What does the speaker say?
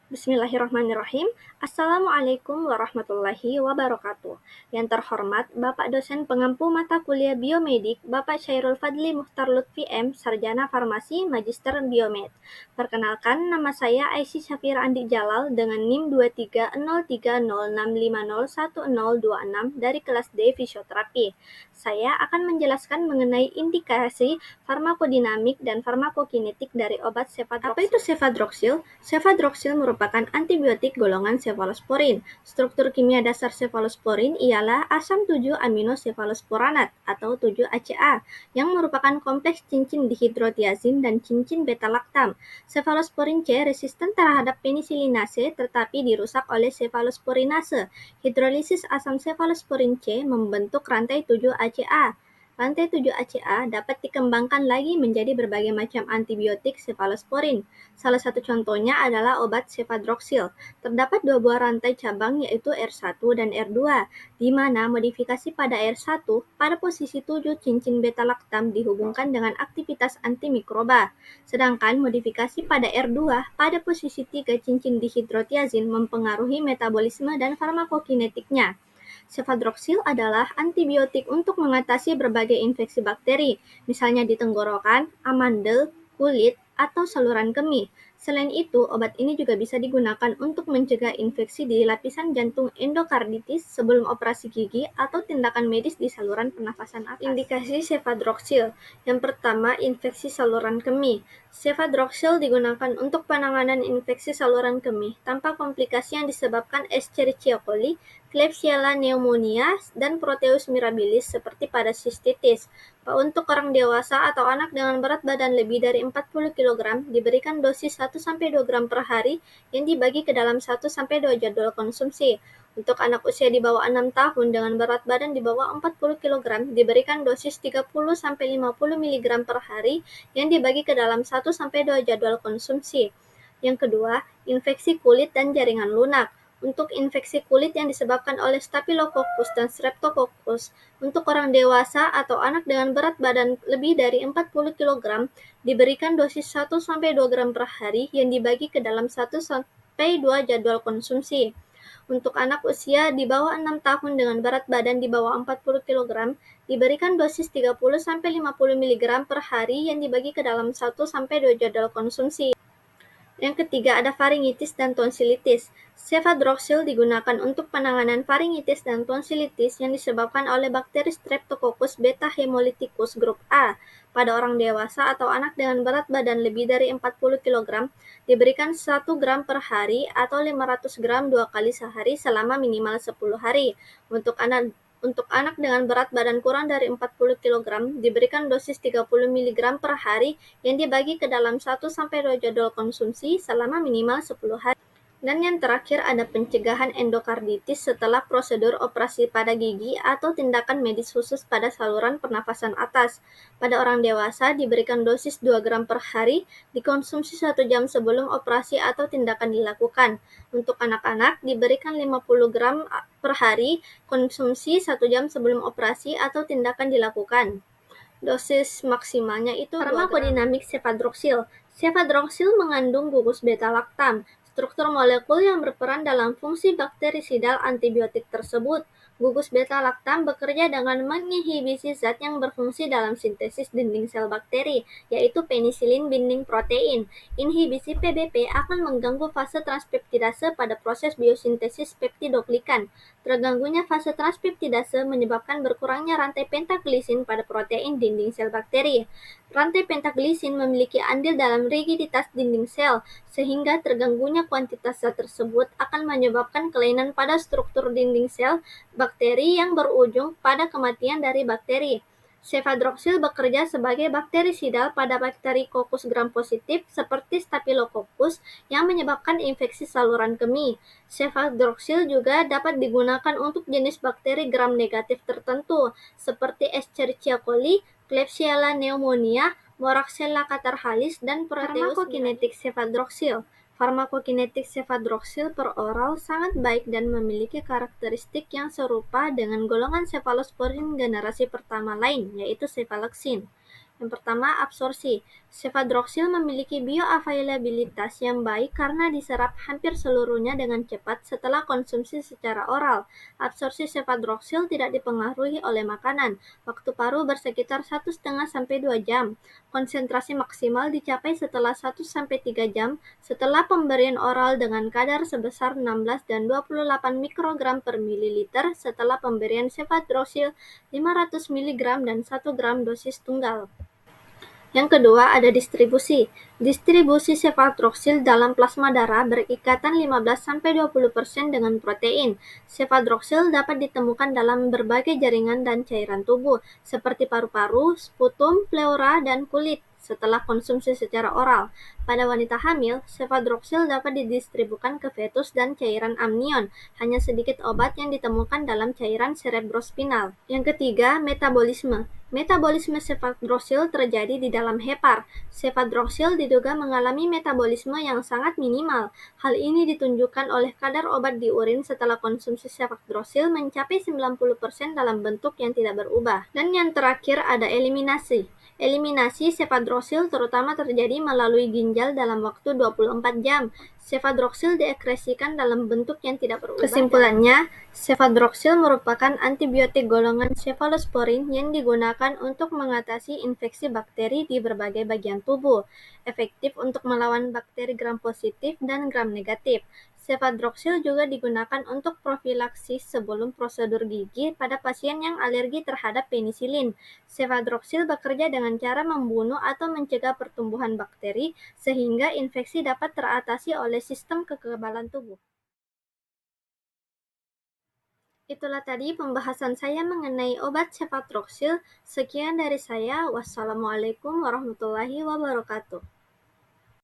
Bismillahirrahmanirrahim. Assalamualaikum warahmatullahi wabarakatuh. Yang terhormat Bapak Dosen Pengampu Mata Kuliah Biomedik, Bapak Chairul Fadli Muchtar Lutfi M, Sarjana Farmasi, Magister Biomed. Perkenalkan, nama saya Aisyah Syafira Andi Jalal dengan NIM 2303065010026 dari kelas D Fisioterapi. Saya akan menjelaskan mengenai indikasi farmakodinamik dan farmakokinetik dari obat cefadroxil. Apa itu cefadroxil? Cefadroxil merupakan antibiotik golongan cefalosporin. Struktur kimia dasar cefalosporin ialah asam 7-aminosefalosporanat atau 7-ACA yang merupakan kompleks cincin dihidrotiazin dan cincin beta-laktam. Cefalosporin C resisten terhadap penisilinase tetapi dirusak oleh cefalosporinase. Hidrolisis asam cefalosporin C membentuk rantai 7-ACA. Rantai 7-ACA dapat dikembangkan lagi menjadi berbagai macam antibiotik cefalosporin. Salah satu contohnya adalah obat cefadroxil. Terdapat dua buah rantai cabang yaitu R1 dan R2, di mana modifikasi pada R1 pada posisi 7 cincin beta-laktam dihubungkan dengan aktivitas antimikroba, sedangkan modifikasi pada R2 pada posisi 3 cincin dihidrotiazin mempengaruhi metabolisme dan farmakokinetiknya. Cefadroxil adalah antibiotik untuk mengatasi berbagai infeksi bakteri, misalnya di tenggorokan, amandel, kulit, atau saluran kemih. Selain itu, obat ini juga bisa digunakan untuk mencegah infeksi di lapisan jantung endokarditis sebelum operasi gigi atau tindakan medis di saluran pernafasan atas. Indikasi cefadroxil. Yang pertama, infeksi saluran kemih. Cefadroxil digunakan untuk penanganan infeksi saluran kemih tanpa komplikasi yang disebabkan Escherichia coli, Klebsiella pneumonia, dan Proteus mirabilis seperti pada sistitis. Untuk orang dewasa atau anak dengan berat badan lebih dari 40 kg, diberikan dosis 1-2 gram per hari yang dibagi ke dalam 1-2 jadwal konsumsi. Untuk anak usia di bawah 6 tahun dengan berat badan di bawah 40 kg, diberikan dosis 30-50 mg per hari yang dibagi ke dalam 1-2 jadwal konsumsi. Yang kedua, infeksi kulit dan jaringan lunak. Untuk infeksi kulit yang disebabkan oleh Staphylococcus dan Streptococcus, untuk orang dewasa atau anak dengan berat badan lebih dari 40 kg, diberikan dosis 1-2 gram per hari yang dibagi ke dalam 1-2 jadwal konsumsi. Untuk anak usia di bawah 6 tahun dengan berat badan di bawah 40 kg, diberikan dosis 30-50 mg per hari yang dibagi ke dalam 1-2 jadwal konsumsi. Yang ketiga ada faringitis dan tonsilitis. Cefadroxil digunakan untuk penanganan faringitis dan tonsilitis yang disebabkan oleh bakteri Streptococcus beta hemolyticus grup A. Pada orang dewasa atau anak dengan berat badan lebih dari 40 kg, diberikan 1 gram per hari atau 500 gram 2 kali sehari selama minimal 10 hari. Untuk anak dengan berat badan kurang dari 40 kg, diberikan dosis 30 mg per hari yang dibagi ke dalam 1-2 jadwal konsumsi selama minimal 10 hari. Dan yang terakhir ada pencegahan endokarditis setelah prosedur operasi pada gigi atau tindakan medis khusus pada saluran pernafasan atas. Pada orang dewasa diberikan dosis 2 gram per hari, dikonsumsi 1 jam sebelum operasi atau tindakan dilakukan. Untuk anak-anak diberikan 50 gram per hari, konsumsi 1 jam sebelum operasi atau tindakan dilakukan. Dosis maksimalnya itu farmakodinamik cefadroxil. Cefadroxil mengandung gugus beta-laktam, struktur molekul yang berperan dalam fungsi bakterisidal antibiotik tersebut. Gugus beta-laktam bekerja dengan menginhibisi zat yang berfungsi dalam sintesis dinding sel bakteri, yaitu penisilin binding protein. Inhibisi PBP akan mengganggu fase transpeptidase pada proses biosintesis peptidoglikan. Terganggunya fase transpeptidase menyebabkan berkurangnya rantai pentaglisin pada protein dinding sel bakteri. Rantai pentaglisin memiliki andil dalam rigiditas dinding sel, sehingga terganggunya kuantitas zat tersebut akan menyebabkan kelainan pada struktur dinding sel bakteri yang berujung pada kematian dari bakteri. Cefadroxil bekerja sebagai bakterisidal pada bakteri Coccus gram-positif seperti Staphylococcus yang menyebabkan infeksi saluran kemih. Cefadroxil juga dapat digunakan untuk jenis bakteri gram-negatif tertentu seperti Escherichia coli, Klebsiella pneumonia, Moraxella catarrhalis, dan Proteus mirabilis. Cefadroxil. Farmakokinetik cefadroxil per oral sangat baik dan memiliki karakteristik yang serupa dengan golongan cefalosporin generasi pertama lain, yaitu cefalexin. Yang pertama, absorpsi. Cefadroxil memiliki bioavailabilitas yang baik karena diserap hampir seluruhnya dengan cepat setelah konsumsi secara oral. Absorpsi cefadroxil tidak dipengaruhi oleh makanan. Waktu paru bersekitar 1,5–2 jam. Konsentrasi maksimal dicapai setelah 1–3 jam setelah pemberian oral dengan kadar sebesar 16 dan 28 mikrogram per mililiter setelah pemberian cefadroxil 500 mg dan 1 gram dosis tunggal. Yang kedua, ada distribusi. Distribusi cefadroxil dalam plasma darah berikatan 15–20% dengan protein. Cefadroxil dapat ditemukan dalam berbagai jaringan dan cairan tubuh, seperti paru-paru, sputum, pleura, dan kulit setelah konsumsi secara oral. Pada wanita hamil, cefadroxil dapat didistribusikan ke fetus dan cairan amnion. Hanya sedikit obat yang ditemukan dalam cairan cerebrospinal. Yang ketiga, metabolisme. Metabolisme cefadroxil terjadi di dalam hepar. Cefadroxil diduga mengalami metabolisme yang sangat minimal. Hal ini ditunjukkan oleh kadar obat di urin setelah konsumsi cefadroxil mencapai 90% dalam bentuk yang tidak berubah. Dan yang terakhir ada eliminasi. Eliminasi cefadroxil terutama terjadi melalui ginjal dalam waktu 24 jam. Cefadroxil diekskresikan dalam bentuk yang tidak berubah. Kesimpulannya, cefadroxil merupakan antibiotik golongan cefalosporin yang digunakan untuk mengatasi infeksi bakteri di berbagai bagian tubuh, efektif untuk melawan bakteri gram positif dan gram negatif. Cefadroxil juga digunakan untuk profilaksis sebelum prosedur gigi pada pasien yang alergi terhadap penisilin. Cefadroxil bekerja dengan cara membunuh atau mencegah pertumbuhan bakteri sehingga infeksi dapat teratasi oleh sistem kekebalan tubuh. Itulah tadi pembahasan saya mengenai obat cefadroxil. Sekian dari saya. Wassalamualaikum warahmatullahi wabarakatuh.